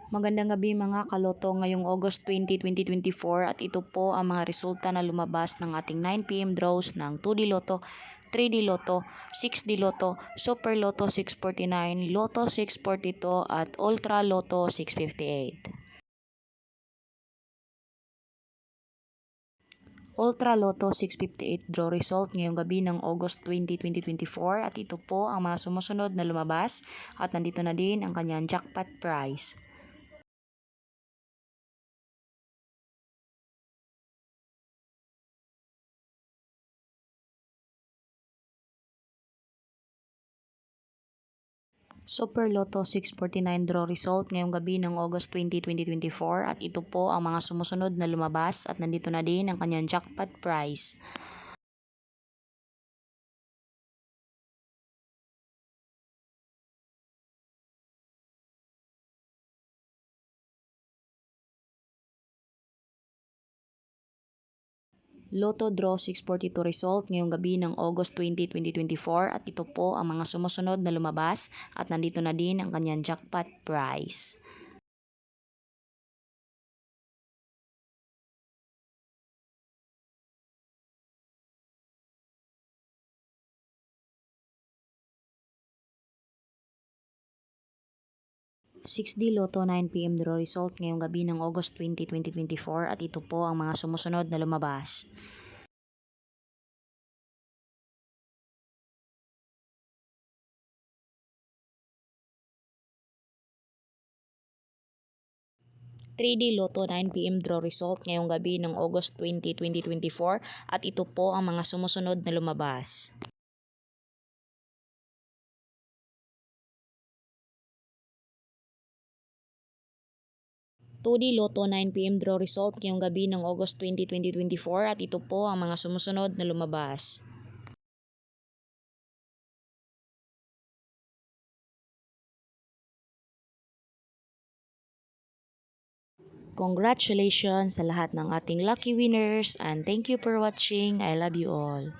Magandang gabi mga kaloto ngayong August 20, 2024 at ito po ang mga resulta na lumabas ng ating 9 PM draws ng 2D Lotto, 3D Lotto, 6D Lotto, Super Lotto 649, Lotto 642 at Ultra Lotto 658. Ultra Lotto 658 draw result ngayong gabi ng August 20, 2024 at ito po ang mga sumusunod na lumabas at nandito na din ang kanyang jackpot prize. Super Lotto 649 draw result ngayong gabi ng August 20, 2024 at ito po ang mga sumusunod na lumabas at nandito na din ang kanyang jackpot prize. Lotto Draw 642 result ngayong gabi ng August 20, 2024 at ito po ang mga sumusunod na lumabas at nandito na din ang kanyang jackpot prize. /6D Lotto 9 PM draw result ngayong gabi ng August 20, 2024 at ito po ang mga sumusunod na lumabas. /3D Lotto 9 PM draw result ngayong gabi ng August 20, 2024 at ito po ang mga sumusunod na lumabas. /2D Lotto 9 PM draw result ngayong gabi ng August 20, 2024 at ito po ang mga sumusunod na lumabas. Congratulations sa lahat ng ating lucky winners and thank you for watching. I love you all.